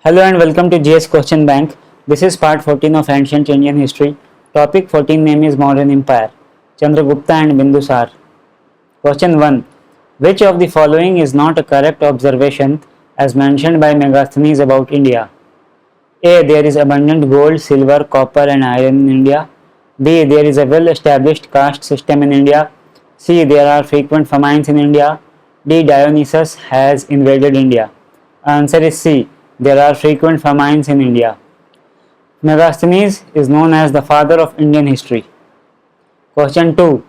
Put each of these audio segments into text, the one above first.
Hello and welcome to GS Question Bank. This is part 14 of Ancient Indian History. Topic 14 name is Mauryan Empire, Chandragupta and Bindusar. Question 1. Which of the following is not a correct observation as mentioned by Megasthenes about India? A. There is abundant gold, silver, copper and iron in India. B. There is a well established caste system in India. C. There are frequent famines in India. D. Dionysus has invaded India. Answer is C. There are frequent famines in India. Megasthenes is known as the father of Indian history. Question 2.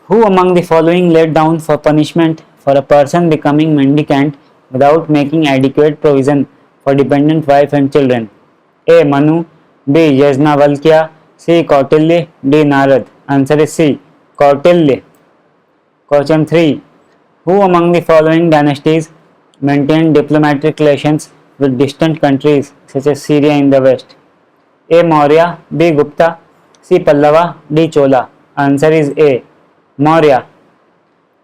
Who among the following laid down for punishment for a person becoming mendicant without making adequate provision for dependent wife and children? A. Manu. B. Yajnavalkya. C. Kautilya. D. Narad. Answer is C. Kautilya. Question 3. Who among the following dynasties maintained diplomatic relations with distant countries such as Syria in the west? A. Maurya. B. Gupta. C. Pallava. D. Chola. Answer is A. Maurya.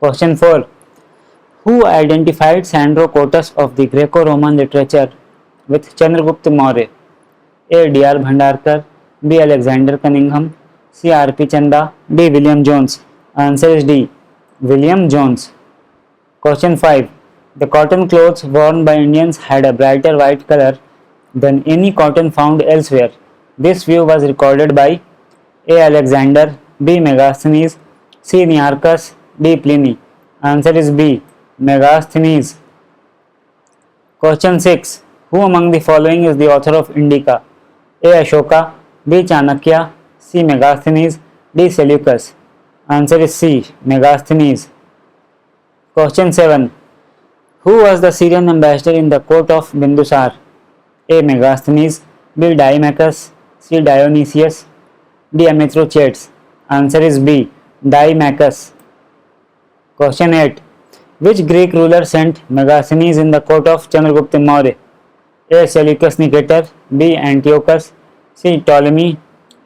Question 4. Who identified Sandro Cottus of the Greco-Roman literature with Chandragupta Maurya? A. D. R. Bhandarkar. B. Alexander Cunningham. C. R. P. Chanda. D. William Jones. Answer is D. William Jones. Question 5. The cotton clothes worn by Indians had a brighter white color than any cotton found elsewhere. This view was recorded by A. Alexander. B. Megasthenes. C. Nearchus. D. Pliny. Answer is B. Megasthenes. Question 6. Who among the following is the author of Indica? A. Ashoka. B. Chanakya. C. Megasthenes. D. Seleucus. Answer is C. Megasthenes. Question 7. Who was the Syrian ambassador in the court of Bindusar? A. Megasthenes. B. Dimachus. C. Dionysius. D. Amytrochates. Answer is B. Dimachus. Question 8. Which Greek ruler sent Megasthenes in the court of Chandragupta Maurya? A. Seleucus Nicator. B. Antiochus. C. Ptolemy.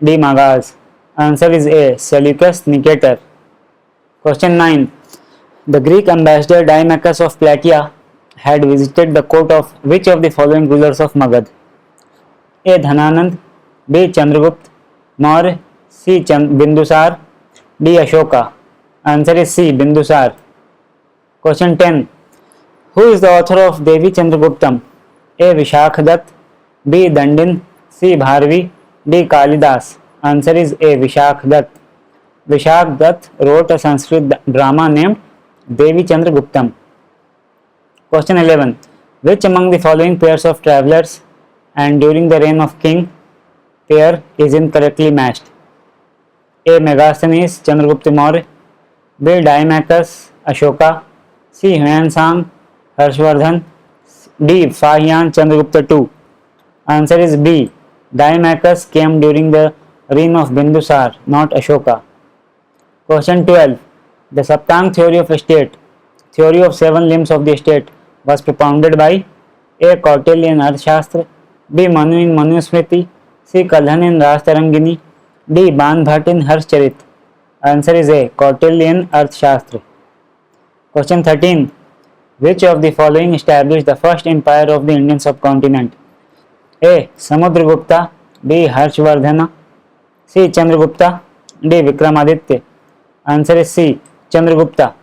D. Magas. Answer is A. Seleucus Nicator. Question 9. The Greek ambassador Dimachus of Plataea had visited the court of which of the following rulers of Magad? A. Dhananand. B. Chandragupta Maurya. C. Bindusar. D. Ashoka. Answer is C. Bindusar. Question 10. Who is the author of Devi Chandraguptam? A. Vishakhadat. B. Dandin. C. Bharvi. D. Kalidas. Answer is A. Vishakhadat. Vishakhadat wrote a Sanskrit drama named Devi Chandraguptam. Question 11. Which among the following pairs of travelers and during the reign of King pair is incorrectly matched? A. Megasthenes Chandragupta Maurya. B. Dimachus Ashoka. C. Huansang Harshvardhan. D. Fahian Chandragupta II. Answer is B. Dimachus came during the reign of Bindusar, not Ashoka. Question 12. The Saptang theory of estate, theory of 7 limbs of the state, was propounded by A. Kautilya in Arthashastra. B. Manu in Manusmriti. C. Kalhan in Rastarangini. D. Banbhat in Harshcharit. Answer is A. Kautilya in Arthashastra. Question 13. Which of the following established the first empire of the Indian subcontinent? A. Samudragupta. B. Harshvardhana. C. Chandragupta. D. Vikramaditya. Answer is C. Chandragupta.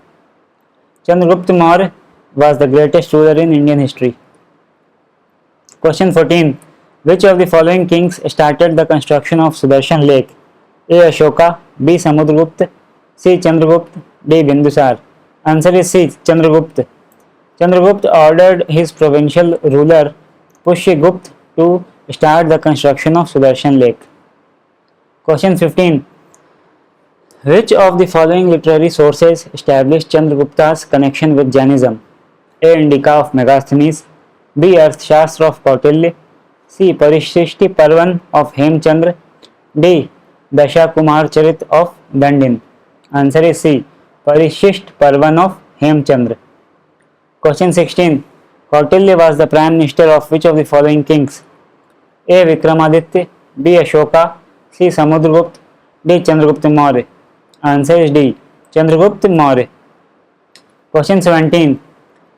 Chandragupta Maurya was the greatest ruler in Indian history. Question 14. Which of the following kings started the construction of Sudarshan Lake? A. Ashoka. B. Samudragupta. C. Chandragupta. D. Bindusar. Answer is C. Chandragupta. Chandragupta ordered his provincial ruler Pushyagupta to start the construction of Sudarshan Lake. Question 15. Which of the following literary sources established Chandragupta's connection with Jainism? A. Indica of Megasthenes. B. Arthashastra of Kautilya. C. Parishishti Parvan of Hemchandra. D. Dasha Kumar Charit of Dandin. Answer is C. Parishist Parvan of Hemchandra. Question 16. Kautilya was the prime minister of which of the following kings? A. Vikramaditya. B. Ashoka. C. Samudragupta. D. Chandragupta Maurya. Answer is D. Chandragupta Maurya. Question 17.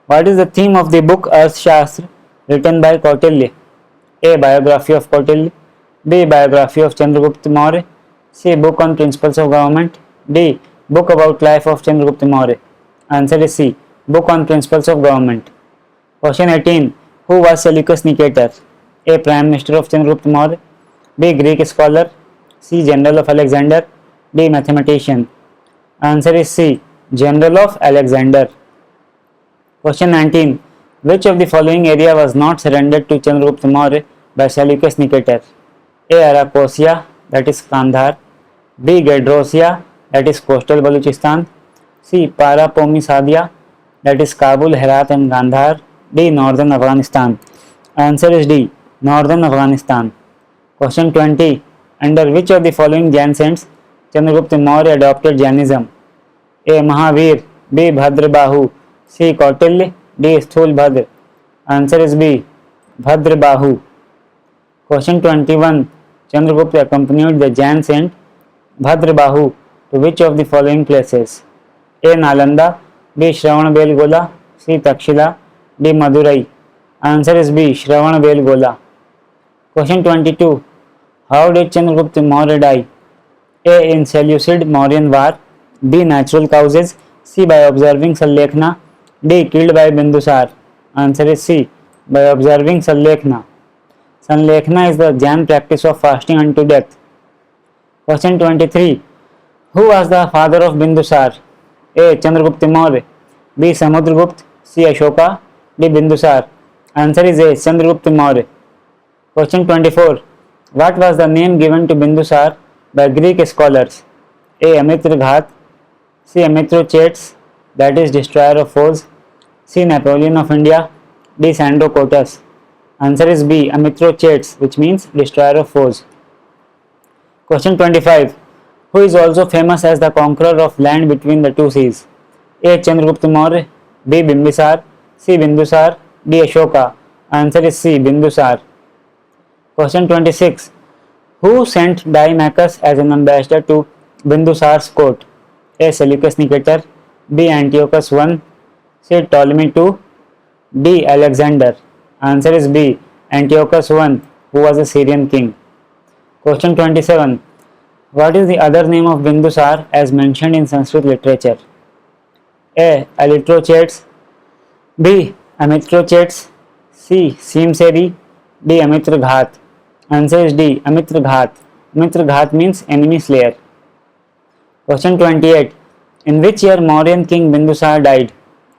What is the theme of the book Arthashastra written by Kautilya? A. Biography of Kautilya. B. Biography of Chandragupta Maurya. C. Book on Principles of Government. D. Book about life of Chandragupta Maurya. Answer is C. Book on Principles of Government. Question 18. Who was Seleucus Nicator? A. Prime Minister of Chandragupta Maurya. B. Greek scholar. C. General of Alexander. D. Mathematician. Answer is C. General of Alexander. Question 19. Which of the following area was not surrendered to Chandragupta Maurya by Seleucus Nicator? A. Arachosia, that is Kandhar. B. Gedrosia, that is coastal Baluchistan. C. Parapomisadia, that is Kabul, Herat and Gandhar. D. Northern Afghanistan. Answer is D. Northern Afghanistan. Question 20. Under which of the following Jain saints Chandragupta Maurya adopted Jainism? A. Mahavir. B. Bhadrabahu. C. Kautilya. D. Sthulbhadra. Answer is B. Bhadrabahu. Question 21. Chandragupta accompanied the Jain saint Bhadrabahu to which of the following places? A. Nalanda. B. Shravanabelgola. C. Takshila. D. Madurai. Answer is B. Shravanabelgola. Question 22. How did Chandragupta Maurya die? A. In Seleucid Mauryan War. B. Natural causes. C. By observing Sallekhna. D. Killed by Bindusar. Answer is C. By observing Sallekhna. Sanlekhna is the Jain practice of fasting unto death. Question 23. Who was the father of Bindusar? A. Chandragupta Maurya. B. Samudragupta. C. Ashoka. D. Bindusar. Answer is A. Chandragupta Maurya. Question 24. What was the name given to Bindusar by Greek scholars? A. Amitra Ghat. C. Amitrochates, that is destroyer of foes. C. Napoleon of India. D. Sandrocotus. Answer is B. Amitrochates, which means destroyer of foes. Question 25. Who is also famous as the conqueror of land between the two seas? A. Chandragupta Maurya. B. Bimbisar. C. Bindusar. D. Ashoka. Answer is C. Bindusar. Question 26. Who sent Dimachus as an ambassador to Bindusar's court? A. Seleucus Nicator. B. Antiochus I. C. Ptolemy II. D. Alexander. Answer is B. Antiochus I, who was a Syrian king. Question 27. What is the other name of Bindusar as mentioned in Sanskrit literature? A. Alitrochates. B. Amitrochates. C. Simseri. D. Amitra Ghat. Answer is D. Amitra Ghat. Amitra Ghat means enemy slayer. Question 28. In which year Mauryan king Bindusar died?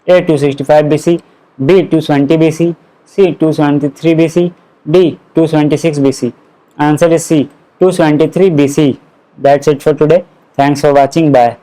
A. 265 BC. B. 220 BC. C. 273 BC. D. 226 BC. Answer is C. 223 BC. That's it for today. Thanks for watching. Bye.